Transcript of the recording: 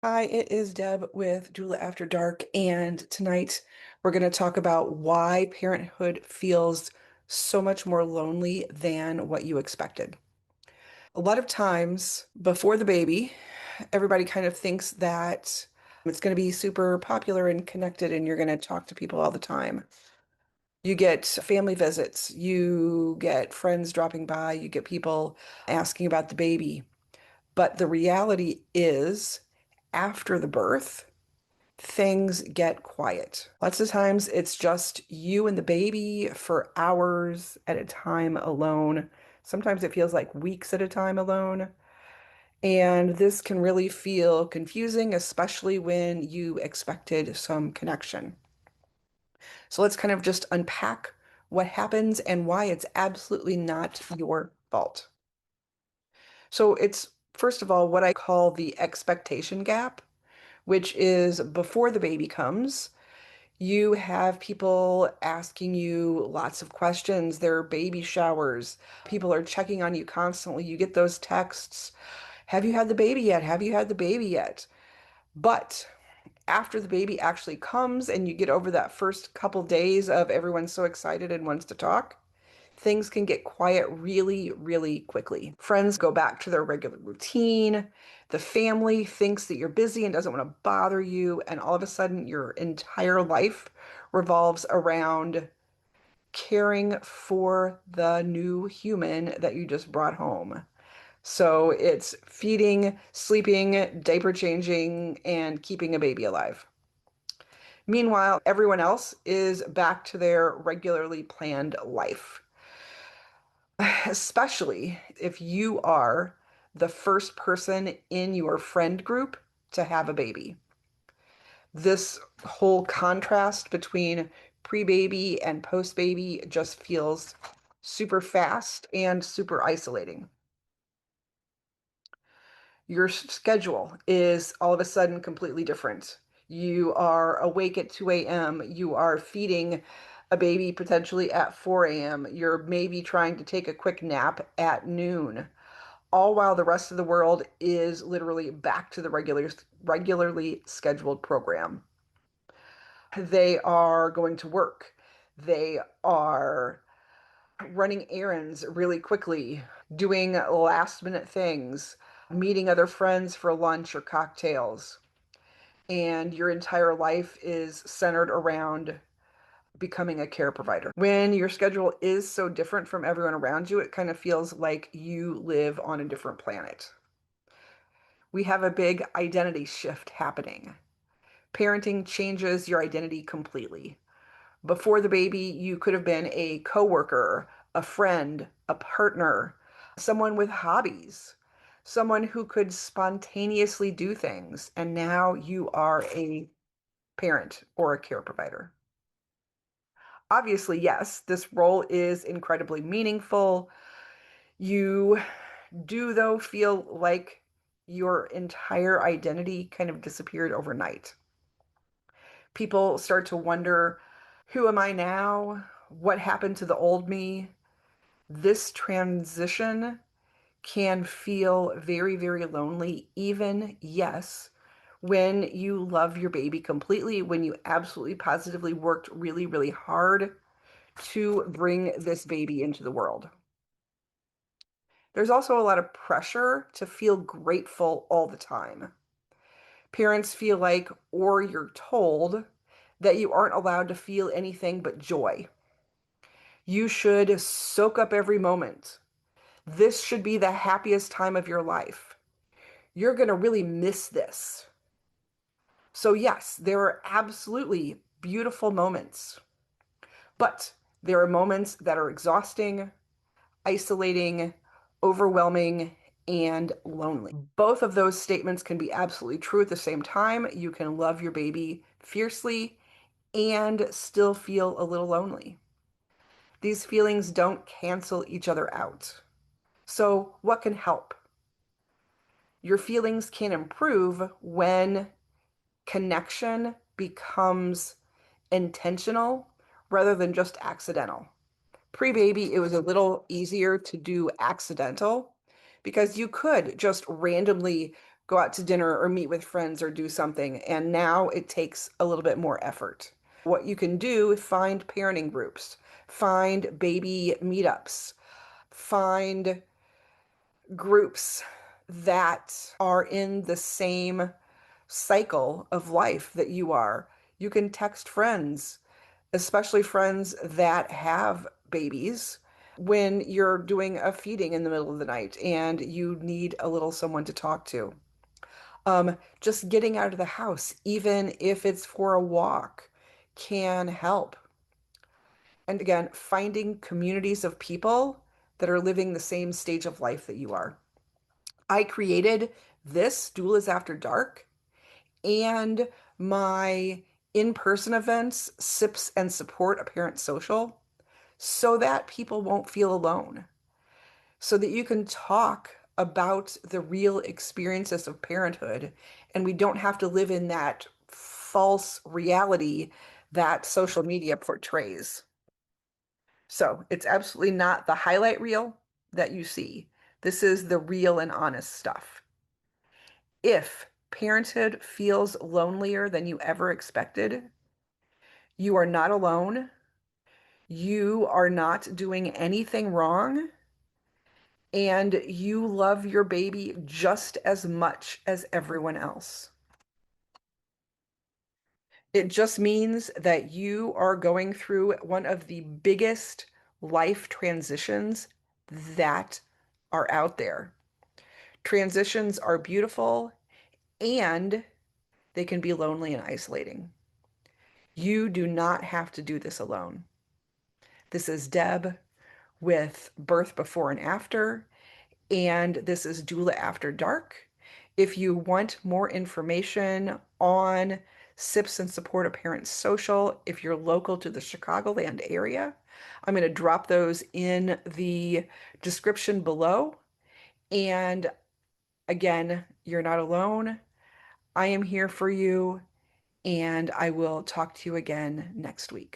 Hi, it is Deb with Doula After Dark, and tonight we're going to talk about why parenthood feels so much more lonely than what you expected. A lot of times before the baby, everybody kind of thinks that it's going to be super popular and connected, and you're going to talk to people all the time. You get family visits, you get friends dropping by, you get people asking about the baby. But the reality is, after the birth, things get quiet. Lots of times it's just you and the baby for hours at a time alone. Sometimes it feels like weeks at a time alone. And this can really feel confusing, especially when you expected some connection. So let's kind of just unpack what happens and why it's absolutely not your fault. So it's, first of all, what I call the expectation gap, which is before the baby comes. You have people asking you lots of questions. There are baby showers. People are checking on you constantly. You get those texts. Have you had the baby yet? Have you had the baby yet? But after the baby actually comes and you get over that first couple days of everyone's so excited and wants to talk, things can get quiet really, really quickly. Friends go back to their regular routine. The family thinks that you're busy and doesn't want to bother you. And all of a sudden, your entire life revolves around caring for the new human that you just brought home. So it's feeding, sleeping, diaper changing, and keeping a baby alive. Meanwhile, everyone else is back to their regularly planned life. Especially if you are the first person in your friend group to have a baby. This whole contrast between pre-baby and post-baby just feels super fast and super isolating. Your schedule is all of a sudden completely different. You are awake at 2 a.m. You are feeding a baby potentially at 4 a.m. You're maybe trying to take a quick nap at noon, all while the rest of the world is literally back to the regularly scheduled program. They are going to work. They are running errands really quickly, doing last minute things, meeting other friends for lunch or cocktails. And your entire life is centered around becoming a care provider. When your schedule is so different from everyone around you, it kind of feels like you live on a different planet. We have a big identity shift happening. Parenting changes your identity completely. Before the baby, you could have been a coworker, a friend, a partner, someone with hobbies, someone who could spontaneously do things. And now you are a parent or a care provider. Obviously, yes, this role is incredibly meaningful. You do, though, feel like your entire identity kind of disappeared overnight. People start to wonder, who am I now? What happened to the old me? This transition can feel very, very lonely, even, yes, when you love your baby completely, when you absolutely positively worked really, really hard to bring this baby into the world. There's also a lot of pressure to feel grateful all the time. Parents feel like, or you're told, that you aren't allowed to feel anything but joy. You should soak up every moment. This should be the happiest time of your life. You're going to really miss this. So, yes, there are absolutely beautiful moments, but there are moments that are exhausting, isolating, overwhelming, and lonely. Both of those statements can be absolutely true at the same time. You can love your baby fiercely and still feel a little lonely. These feelings don't cancel each other out. So, what can help? Your feelings can improve when connection becomes intentional rather than just accidental. Pre-baby, it was a little easier to do accidental because you could just randomly go out to dinner or meet with friends or do something. And now it takes a little bit more effort. What you can do, find parenting groups, find baby meetups, find groups that are in the same cycle of life that you are. You can text friends, especially friends that have babies, when you're doing a feeding in the middle of the night and you need a little someone to talk to. Just getting out of the house, even if it's for a walk, can help. And again, finding communities of people that are living the same stage of life that you are. I created this Doulas After Dark and my in-person events, SIPs and Support a Parent Social, so that people won't feel alone, so that you can talk about the real experiences of parenthood and we don't have to live in that false reality that social media portrays. So it's absolutely not the highlight reel that you see. This is the real and honest stuff. If parenthood feels lonelier than you ever expected, you are not alone. You are not doing anything wrong. And you love your baby just as much as everyone else. It just means that you are going through one of the biggest life transitions that are out there. Transitions are beautiful and they can be lonely and isolating. You do not have to do this alone. This is Deb with Birth Before and After, and this is Doula After Dark. If you want more information on SIPs and Support a Parent Social, if you're local to the Chicagoland area, I'm going to drop those in the description below. And again, you're not alone. I am here for you, and I will talk to you again next week.